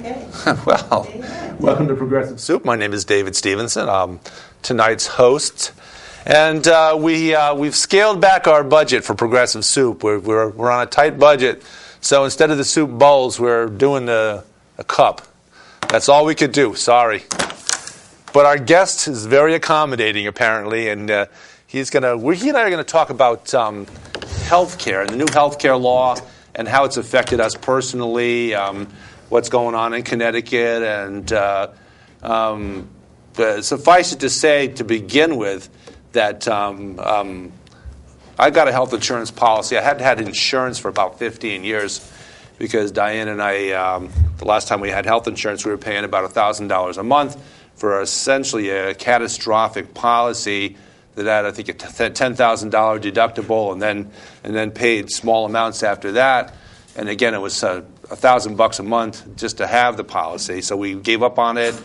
Okay. Well, welcome to Progressive Soup. My name is David Stevenson. I'm tonight's host. And we've scaled back our budget for Progressive Soup. We're on a tight budget. So instead of the soup bowls, we're doing a cup. That's all we could do. Sorry. But our guest is very accommodating, apparently. And he and I are going to talk about health care and the new health care law and how it's affected us personally, what's going on in Connecticut. And suffice it to say, to begin with, that I got a health insurance policy. I hadn't had insurance for about 15 years because Diane and I, the last time we had health insurance, we were paying about $1,000 a month for essentially a catastrophic policy that had, I think, a $10,000 deductible, and then paid small amounts after that. And again, it was $1,000 a month just to have the policy. So we gave up on it.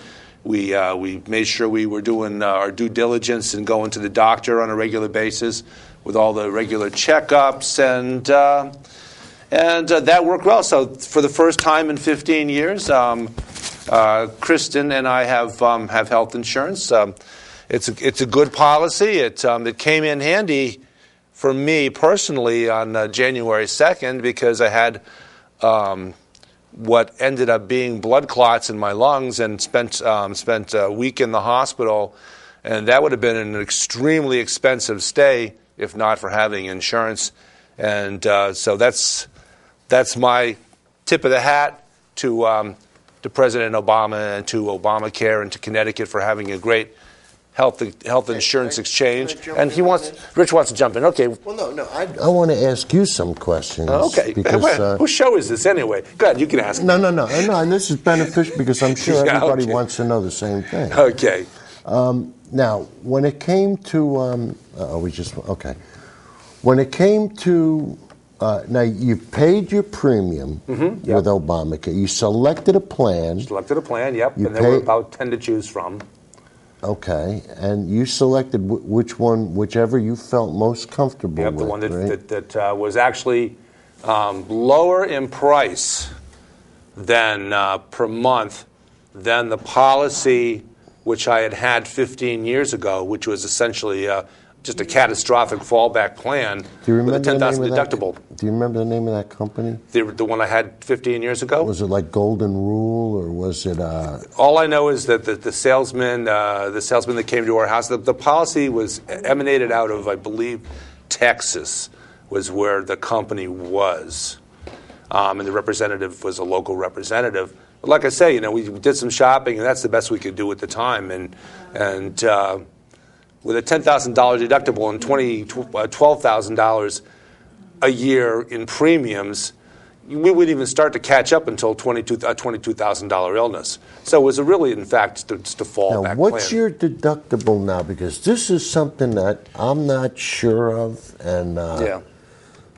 We made sure we were doing our due diligence and going to the doctor on a regular basis with all the regular checkups, and that worked well. So for the first time in 15 years, Kristen and I have health insurance. It's a good policy. It came in handy for me personally on January 2nd because I had what ended up being blood clots in my lungs and spent a week in the hospital, and that would have been an extremely expensive stay if not for having insurance. And so that's my tip of the hat to President Obama and to ObamaCare and to Connecticut for having a great health insurance exchange. And Rich wants to jump in. Okay. Well, no. I want to ask you some questions. Okay. Because, whose show is this anyway? Go ahead, you can ask. No. And this is beneficial because I'm sure everybody wants to know the same thing. Okay. Now, when it came to when it came to now you paid your premium with Obamacare. You selected a plan. Yep. And there were about 10 to choose from. Okay, and you selected whichever you felt most comfortable with. The one right? that was actually lower in price than per month than the policy which I had 15 years ago, which was essentially just a catastrophic fallback plan with a $10,000 deductible. Do you remember the name of that company? The one I had 15 years ago? Was it like Golden Rule, or was it? All I know is that the salesman that came to our house, the policy was emanated out of, I believe, Texas, was where the company was, and the representative was a local representative. But like I say, we did some shopping, and that's the best we could do at the time, and with a $10,000 deductible and $12,000 a year in premiums, we wouldn't even start to catch up until $22,000 illness. So it was really, in fact, just a fallback plan. Now, what's your deductible now? Because this is something that I'm not sure of, and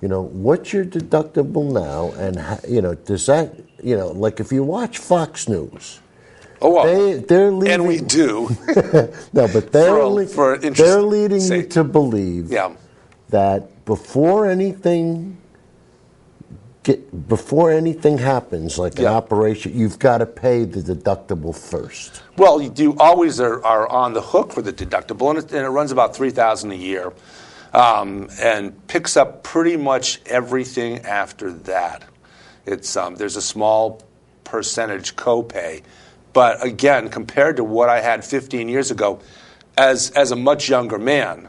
what's your deductible now? And does that like if you watch Fox News? Oh, well, they're leading, and we do. No, but they're leading sake. you to believe that before anything happens, like an operation, you've got to pay the deductible first. Well, you always are on the hook for the deductible, and it runs about $3,000 a year, and picks up pretty much everything after that. It's there's a small percentage copay. But again, compared to what I had 15 years ago, as a much younger man,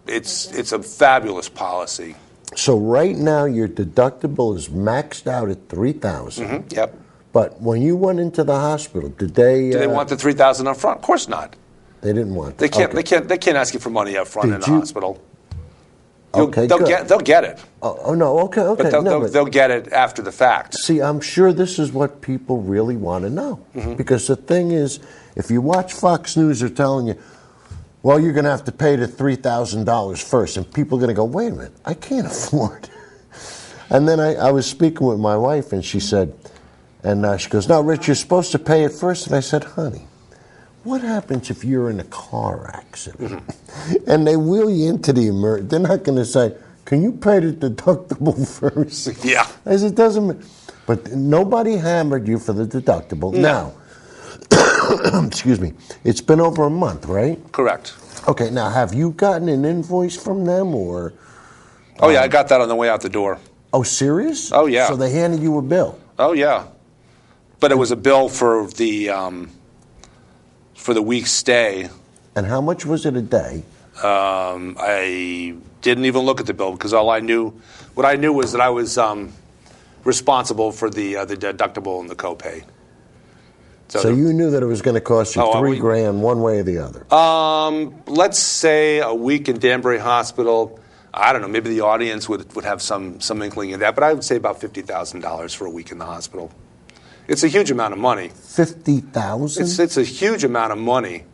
it's a fabulous policy. So right now, your deductible is maxed out at $3,000. Yep. But when you went into the hospital, did they? Do they want the $3,000 up front? Of course not. They didn't want. They can't. Okay. They can't ask you for money up front in the hospital. Okay, they'll get it. Oh no, okay. But they'll get it after the fact. See, I'm sure this is what people really want to know. Because the thing is, if you watch Fox News, they're telling you, well, you're going to have to pay the $3,000 first. And people are going to go, wait a minute, I can't afford. And then I was speaking with my wife, and she said, she goes, no, Rich, you're supposed to pay it first. And I said, honey, what happens if you're in a car accident and they wheel you into the emergency? They're not going to say, can you pay the deductible first? Yeah. I said, But nobody hammered you for the deductible. No. Now, excuse me, it's been over a month, right? Correct. Okay, now have you gotten an invoice from them or? Oh, yeah, I got that on the way out the door. Oh, serious? Oh, yeah. So they handed you a bill? Oh, yeah. But it was a bill for the week's stay. And how much was it a day? I didn't even look at the bill because what I knew was that I was responsible for the deductible and the copay. So you knew that it was going to cost you $3,000 one way or the other? Let's say a week in Danbury Hospital. I don't know. Maybe the audience would have some inkling of that, but I would say about $50,000 for a week in the hospital. It's a huge amount of money. $50,000? It's a huge amount of money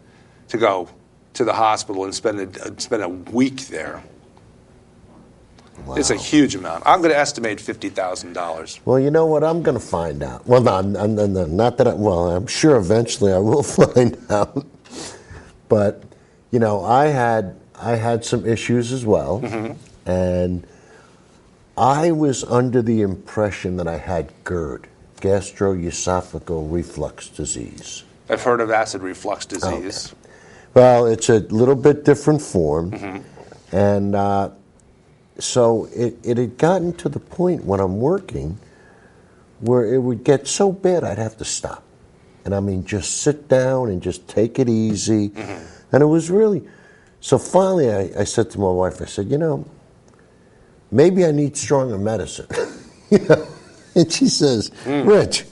to go to the hospital and spend a week there. Wow. It's a huge amount. I'm going to estimate $50,000. Well, you know what? I'm going to find out. Well, not that. I'm sure eventually I will find out. But I had some issues as well, and I was under the impression that I had GERD, gastroesophageal reflux disease. I've heard of acid reflux disease. Okay. Well, it's a little bit different form, and so it had gotten to the point when I'm working where it would get so bad I'd have to stop. And I mean, just sit down and just take it easy. And it was really... So finally I said to my wife, I said, maybe I need stronger medicine. And she says, Rich,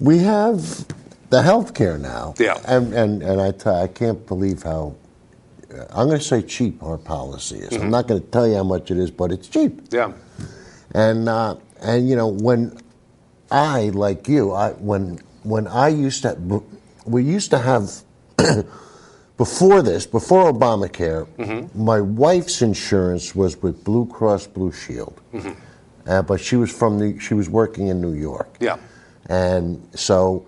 we have the health care now. Yeah. And I can't believe how... I'm going to say cheap our policy is. I'm not going to tell you how much it is, but it's cheap. Yeah. And when I, like you, when I used to, we used to have, before ObamaCare, my wife's insurance was with Blue Cross Blue Shield, but she was working in New York. Yeah. And so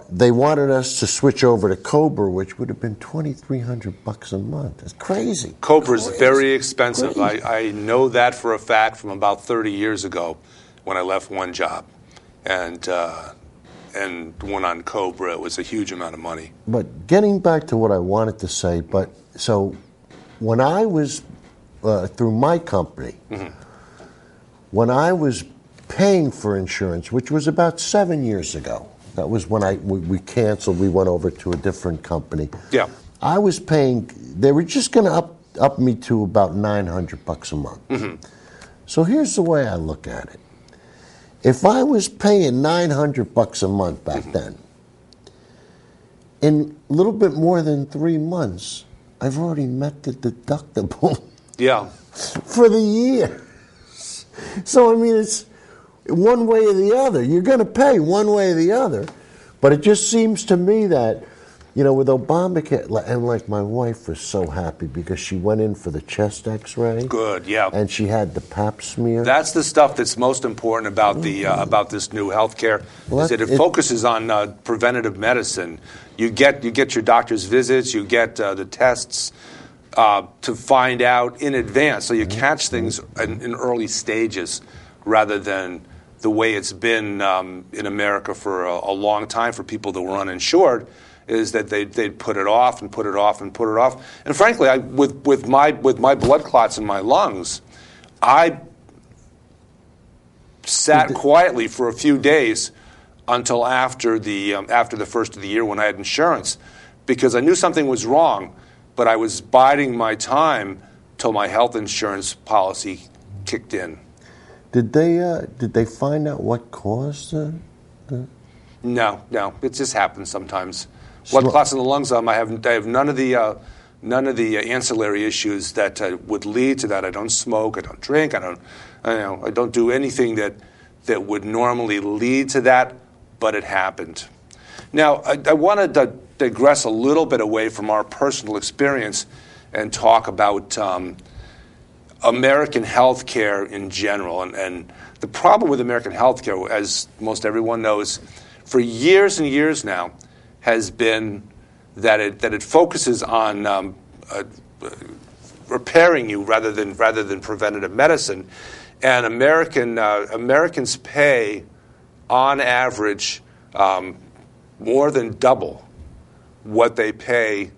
they wanted us to switch over to Cobra, which would have been $2,300 a month. It's crazy. Cobra is very expensive. I know that for a fact from about 30 years ago when I left one job and went on Cobra. It was a huge amount of money. But getting back to what I wanted to say, so when I was, through my company, when I was paying for insurance, which was about 7 years ago, that was when we canceled. We went over to a different company. Yeah. I was paying. They were just going to up me to about $900 a month. So here's the way I look at it. If I was paying $900 a month back then, in a little bit more than 3 months, I've already met the deductible. Yeah. For the year. So I mean, it's one way or the other. You're going to pay one way or the other. But it just seems to me that, with ObamaCare, and like my wife was so happy because she went in for the chest x-ray. Good, yeah. And she had the pap smear. That's the stuff that's most important about about this new health care, is that it focuses on preventative medicine. You get your doctor's visits, you get the tests to find out in advance, so you catch things in early stages rather than the way it's been in America for a long time for people that were uninsured, is that they'd put it off and put it off and put it off. And frankly, with my blood clots in my lungs, I sat quietly for a few days until after the first of the year when I had insurance, because I knew something was wrong, but I was biding my time till my health insurance policy kicked in. Did they find out what caused the? No. It just happens sometimes. Blood clots in the lungs. I have none of the ancillary issues that would lead to that. I don't smoke. I don't drink. I don't do anything that would normally lead to that. But it happened. Now I want to digress a little bit away from our personal experience and talk about American health care in general. And the problem with American health care, as most everyone knows, for years and years now, has been that it focuses on repairing you rather than preventative medicine. And Americans pay, on average, more than double what they pay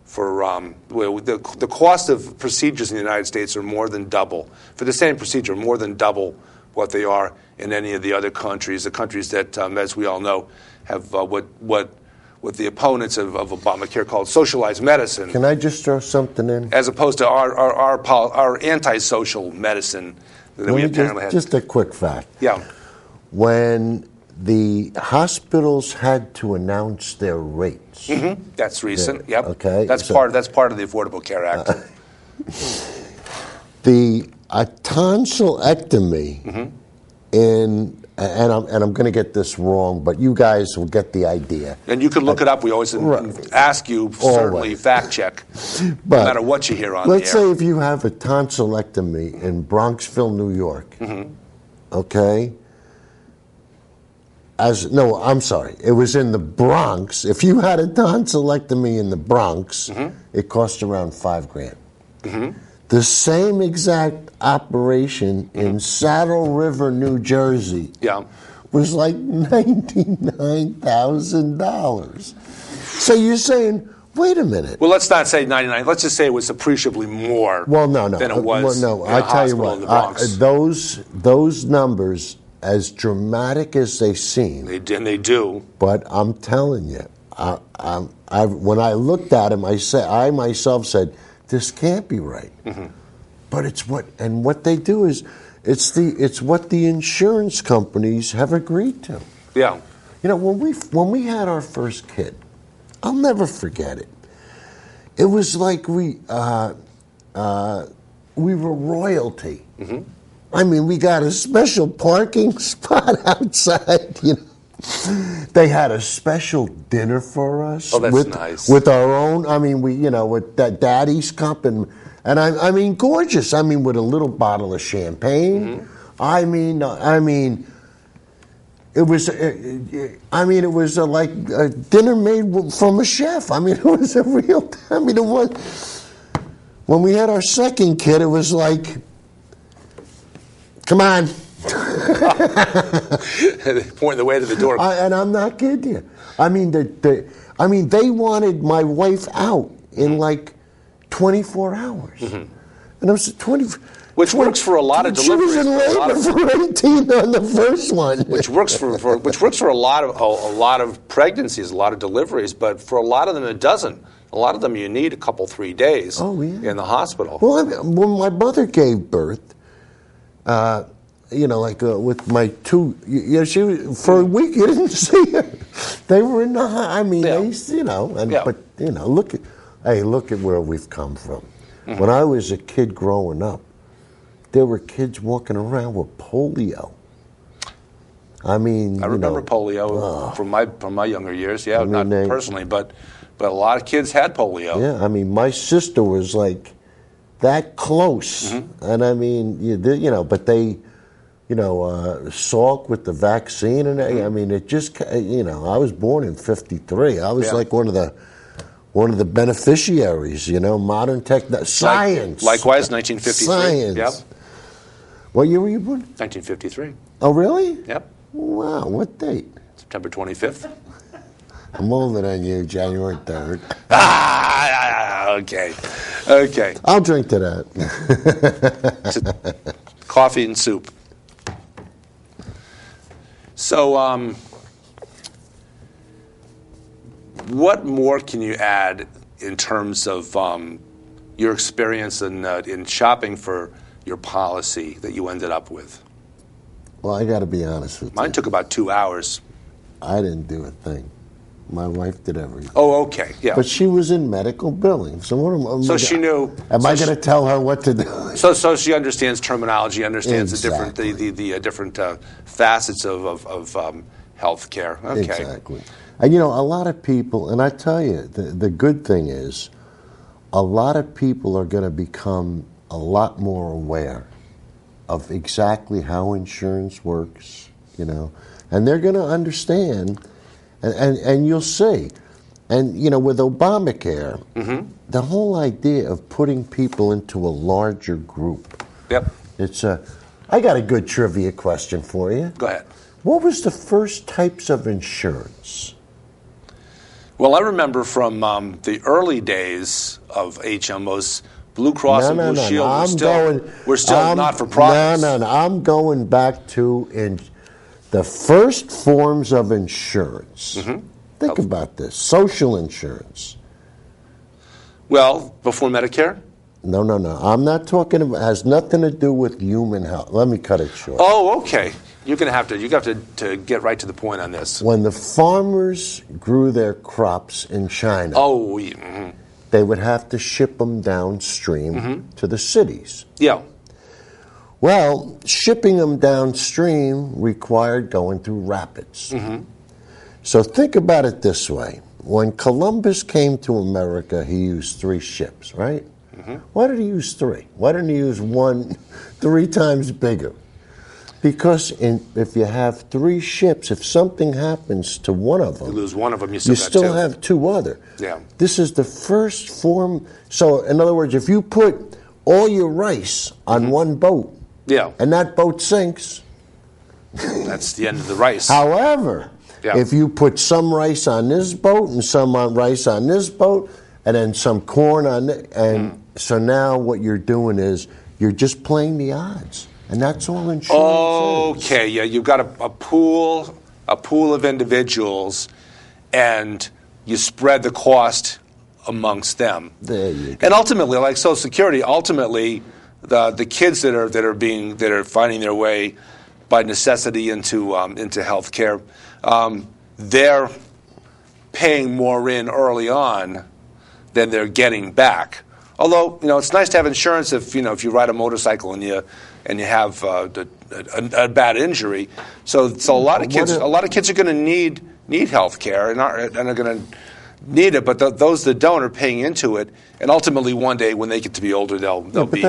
for the cost of procedures in the United States are more than double for the same procedure, more than double what they are in any of the other countries. The countries that, as we all know, have what the opponents of Obamacare called socialized medicine. Can I just throw something in? As opposed to our antisocial medicine that we apparently had. Just a quick fact. Yeah. When the hospitals had to announce their rates. Mm-hmm. That's recent. Yeah. Yep. Okay. That's part of the Affordable Care Act. A tonsillectomy and I'm going to get this wrong, but you guys will get the idea. And you can look it up. We always ask you, certainly fact check, no matter what you hear on the air. Let's say if you have a tonsillectomy in Bronxville, New York, okay? I'm sorry. It was in the Bronx. If you had a tonsillectomy in the Bronx, it cost around $5,000. The same exact operation in Saddle River, New Jersey, was like $99,000. So you're saying, wait a minute. Well, let's not say 99. Let's just say it was appreciably more. Well, no. Than it was. Well, no. In a I tell you hospital in the Bronx. what. Those numbers, as dramatic as they seem, they do. But I'm telling you, when I looked at them, I myself said, this can't be right. But it's what they do is it's what the insurance companies have agreed to. Yeah. You know, when we had our first kid, I'll never forget it. It was like we were royalty. I mean, we got a special parking spot outside, you know. They had a special dinner for us. Oh, that's nice. With our own, I mean, with that Daddy's cup and I mean, gorgeous. I mean, with a little bottle of champagne. I mean, it was like a dinner made from a chef. I mean, it was a real. I mean, it was. When we had our second kid, it was like, come on. Pointing the way to the door. And I'm not kidding you. I mean, they wanted my wife out in like 24 hours. And I was 20. Which works for a lot of deliveries. She was in labor for 18 on the first one. Which works for a lot of pregnancies, a lot of deliveries, but for a lot of them it doesn't. A lot of them you need a couple, 3 days in the hospital. Well, when my mother gave birth, with my two, she was, for a week you didn't see her. They were in the, look at where we've come from. When I was a kid growing up, there were kids walking around with polio. I mean, I remember polio from my younger years. Yeah, not personally, but a lot of kids had polio. Yeah, I mean, my sister was like that close, and I mean, but they. Salk with the vaccine, and I mean, it just, I was born in '53. I was like one of the beneficiaries. Modern science. Likewise, 1953. Science. Yep. What year were you born? 1953. Oh, really? Yep. Wow. What date? September 25th. I'm older than you. January 3rd. Okay. I'll drink to that. Coffee and soup. So, what more can you add in terms of your experience in shopping for your policy that you ended up with? Well, I got to be honest with you. Mine took about 2 hours. I didn't do a thing. My wife did everything. Oh, okay, yeah. But she was in medical billing, so she knew. Am I going to tell her what to do? So she understands terminology, understands the different facets of health care. Okay. Exactly. And a lot of people, and I tell you, the good thing is, a lot of people are going to become a lot more aware of exactly how insurance works, and they're going to understand. And you'll see. And, with Obamacare, the whole idea of putting people into a larger group. Yep. It's I got a good trivia question for you. Go ahead. What was the first types of insurance? Well, I remember from the early days of HMOs, Blue Cross and Blue Shield were still not-for-profits. No. I'm going back to the first forms of insurance. Think about this. Social insurance. Well, before Medicare? No. I'm not talking about, it has nothing to do with human health. Let me cut it short. Oh, okay. You have to get right to the point on this. When the farmers grew their crops in China, they would have to ship them downstream to the cities. Yeah. Well, shipping them downstream required going through rapids. So think about it this way. When Columbus came to America, he used 3 ships, right? Why did he use 3? Why didn't he use one 3 times bigger? Because if you have 3 ships, if something happens to one of them, you lose one of them, you still have 2 other. Yeah. This is the first form. So, in other words, if you put all your rice on one boat, and that boat sinks, that's the end of the rice. However, if you put some rice on this boat and some rice on this boat, and then some corn on it, and so now what you're doing is you're just playing the odds. And that's all insurance is. Okay, yeah, you've got a pool of individuals, and you spread the cost amongst them. There you go. And ultimately, like Social Security, the kids that are finding their way by necessity into health care, they're paying more in early on than they're getting back. Although, it's nice to have insurance if you ride a motorcycle and you have a bad injury. So a lot of kids are going to need health care and are going to need it. But those that don't are paying into it, and ultimately one day when they get to be older, they'll be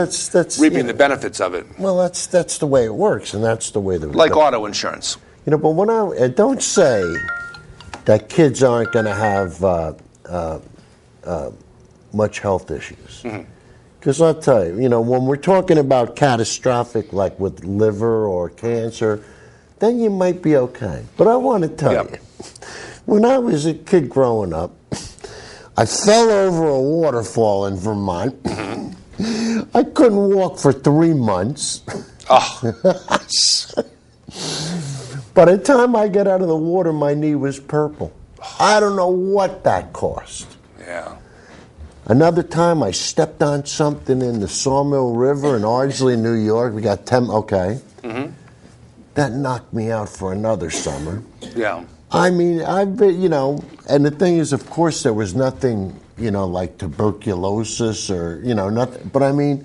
reaping the benefits of it. Well, that's the way it works, and that's the way auto insurance. But when I don't say that kids aren't going to have much health issues. Because I'll tell you, when we're talking about catastrophic, like with liver or cancer, then you might be okay. But I want to tell you, when I was a kid growing up, I fell over a waterfall in Vermont. I couldn't walk for 3 months. By the time I get out of the water, my knee was purple. I don't know what that cost. Yeah. Another time, I stepped on something in the Sawmill River in Ardsley, New York. We got 10. Okay. That knocked me out for another summer. Yeah. I mean, I've been, and the thing is, of course, there was nothing, like tuberculosis or, nothing. But I mean,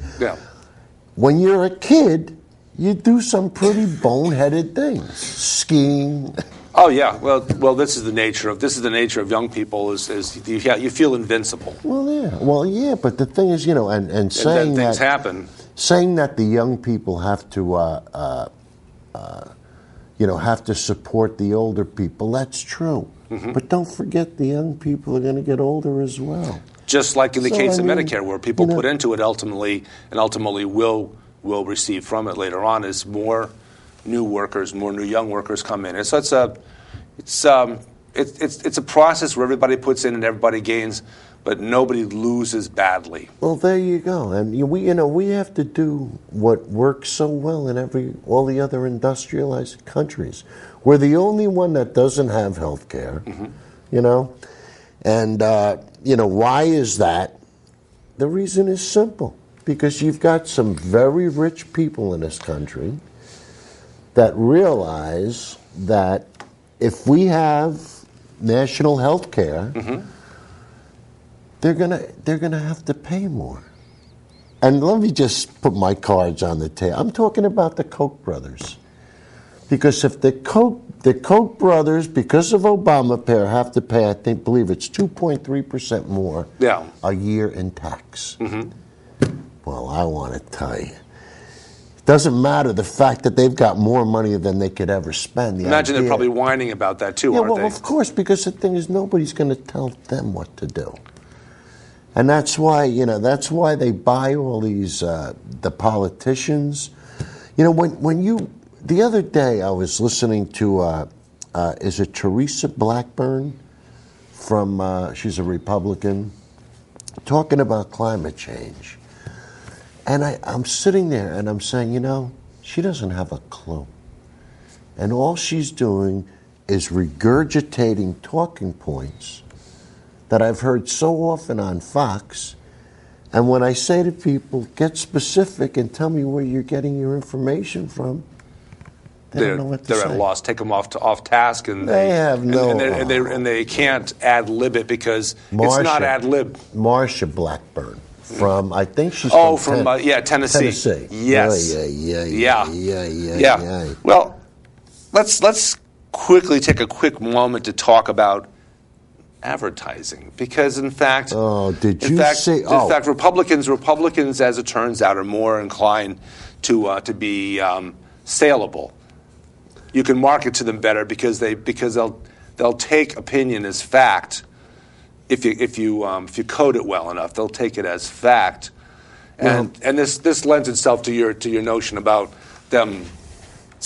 when you're a kid, you do some pretty boneheaded things. Skiing. Oh yeah, well, this is the nature of young people is you feel invincible. Well, yeah, but the thing is, and saying things happen. Saying that the young people have to support the older people. That's true, but don't forget the young people are going to get older as well. Just like in the case of Medicare, where people put into it ultimately will receive from it later on as more new young workers come in, and so it's a process where everybody puts in and everybody gains, but nobody loses badly. Well, there you go, and we have to do what works so well in all the other industrialized countries. We're the only one that doesn't have health care, and why is that? The reason is simple, because you've got some very rich people in this country that realize that if we have national health care, they're gonna have to pay more. And let me just put my cards on the table. I'm talking about the Koch brothers, because if the Koch brothers, because of ObamaCare, have to pay, believe it's 2.3% more a year in tax. Well, I want to tell you. Doesn't matter the fact that they've got more money than they could ever spend. Imagine they're probably whining about that too, aren't they? Well, of course, because the thing is, nobody's going to tell them what to do, and that's why they buy all these the politicians. You know, the other day I was listening to, is it Teresa Blackburn from, she's a Republican, talking about climate change. And I'm sitting there and I'm saying, you know, she doesn't have a clue. And all she's doing is regurgitating talking points that I've heard so often on Fox. And when I say to people, get specific and tell me where you're getting your information from, they don't know what to say. They're at a loss. Take them off task, and they have no. And they can't ad lib it because it's not ad lib. Marsha Blackburn from, I think she's from Tennessee. Tennessee. Yes. Yeah. Well, let's quickly take a quick moment to talk about advertising, because in fact, Republicans, as it turns out, are more inclined to be saleable. You can market to them better because they'll take opinion as fact. If you code it well enough, they'll take it as fact. And this lends itself to your notion about them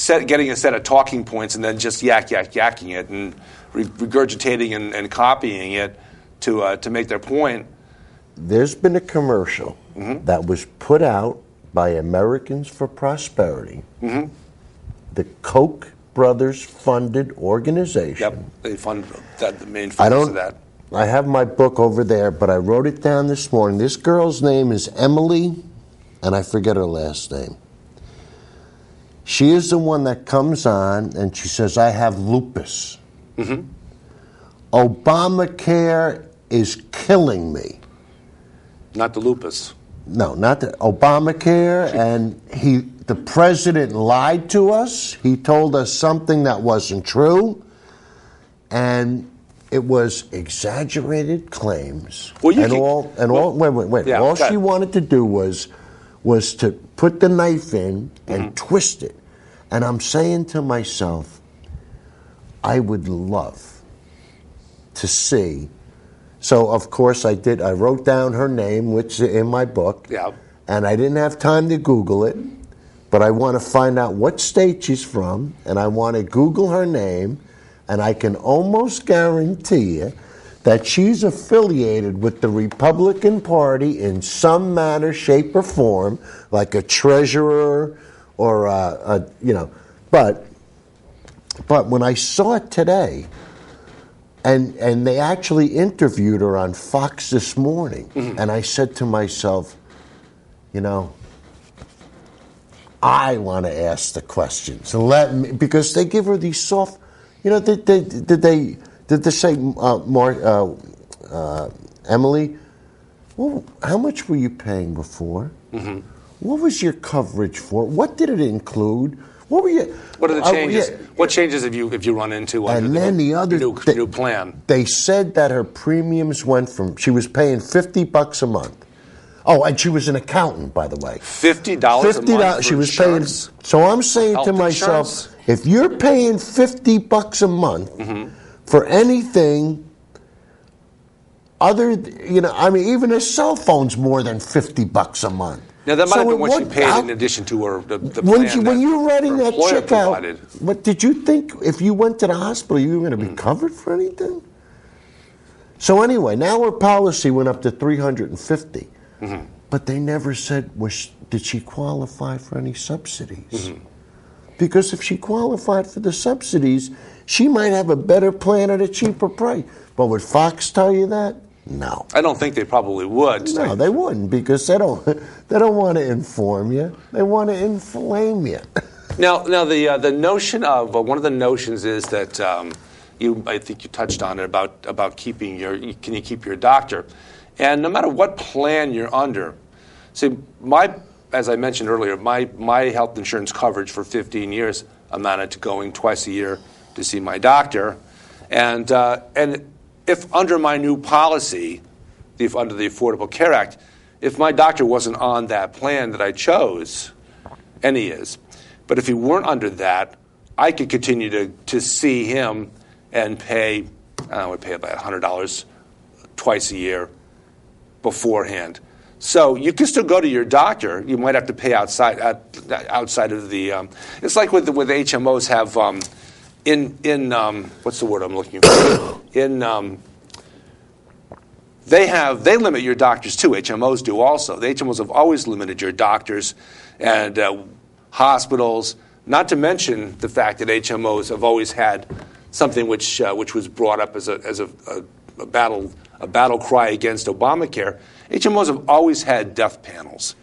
getting a set of talking points and then just yakking it and regurgitating and copying it to make their point. There's been a commercial that was put out by Americans for Prosperity, the Koch brothers funded organization. Yep, they fund that. The main focus of that. I have my book over there, but I wrote it down this morning. This girl's name is Emily, and I forget her last name. She is the one that comes on and she says, I have lupus. Obamacare is killing me. Not the lupus. No, not the Obamacare, and the president lied to us. He told us something that wasn't true, and it was exaggerated claims. Wait. Yeah, all she wanted to do was to put the knife in and twist it. And I'm saying to myself, I would love to see. So, of course, I wrote down her name, which is in my book. Yeah. And I didn't have time to Google it. But I want to find out what state she's from. And I want to Google her name. And I can almost guarantee you that she's affiliated with the Republican Party in some manner, shape, or form, like a treasurer or But when I saw it today, and they actually interviewed her on Fox this morning, and I said to myself, you know, I want to ask the questions. Because they give her these soft, you know, did they say, Emily, well, how much were you paying before? What was your coverage for? What did it include? What are the changes? What changes have you run into under the new plan? They said that her premiums went from, she was paying $50 a month. Oh, and she was an accountant, by the way. $50 a month. She was paying. So I'm saying to myself, if you're paying $50 a month for anything other, even a cell phone's more than $50 a month. Now, that might have been what she paid in addition to her the plan when you were writing that check provided. Out, what did you think if you went to the hospital, you were going to be covered for anything? So anyway, now her policy went up to $350, but they never said did she qualify for any subsidies? Because if she qualified for the subsidies, she might have a better plan at a cheaper price. But would Fox tell you that? No. I don't think they probably would. No, they wouldn't, because they don't want to inform you. They want to inflame you. Now the notion of one of the notions is that I think you touched on it about keeping can you keep your doctor, and no matter what plan you're under. See, as I mentioned earlier, my health insurance coverage for 15 years amounted to going twice a year to see my doctor, and if under my new policy, under the Affordable Care Act, if my doctor wasn't on that plan that I chose, and he is, but if he weren't under that, I could continue to see him and pay, I would pay about $100 twice a year beforehand. So you can still go to your doctor. You might have to pay outside of the. It's like with HMOs have what's the word I'm looking for? They limit your doctors too. HMOs do also. The HMOs have always limited your doctors and hospitals. Not to mention the fact that HMOs have always had something which was brought up as a battle cry against Obamacare. HMOs have always had death panels.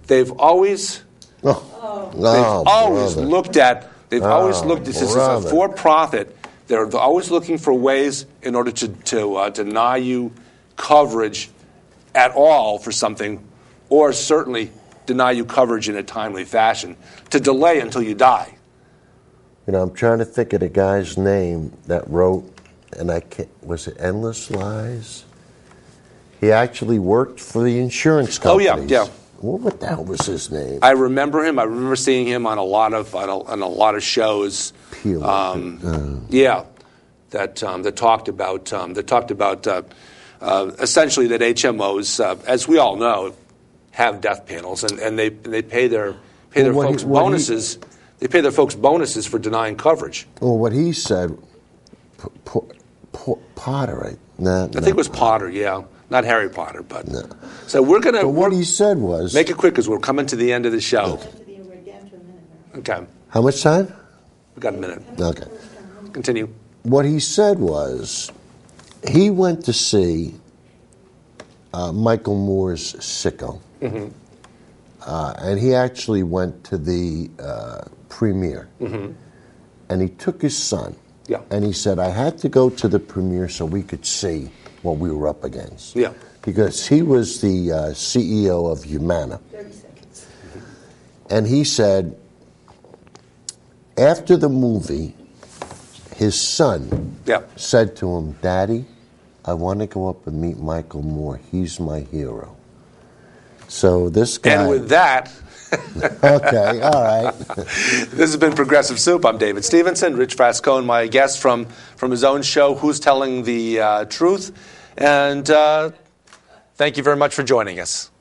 They've always looked at this is a for-profit. They're always looking for ways in order to deny you coverage at all for something, or certainly deny you coverage in a timely fashion, to delay until you die. You know, I'm trying to think of the guy's name that wrote, and I can't, was it Endless Lies? He actually worked for the insurance companies. Oh, yeah. What the hell was his name? I remember him. I remember seeing him on a lot of shows. That talked about essentially that HMOs, as we all know, have death panels, and they pay their folks bonuses. They pay their folks bonuses for denying coverage. Well, what he said, Potter, right? I think it was Potter, yeah. Not Harry Potter, but... No. So we're going to... But what he said was... Make it quick, because we're coming to the end of the show. Okay. How much time? We've got a minute. Okay. Continue. What he said was, he went to see Michael Moore's Sicko. Mm-hmm. And he actually went to the premiere. Mm-hmm. And he took his son. Yeah. And he said, I had to go to the premiere so we could see what we were up against. Yeah. Because he was the CEO of Humana. 30 seconds. And he said, after the movie, his son said to him, Daddy, I want to go up and meet Michael Moore. He's my hero. So this guy... And with that... Okay, all right. This has been Progressive Soup. I'm David Stevenson. Rich Frascone, my guest from his own show, Who's Telling the Truth? And thank you very much for joining us.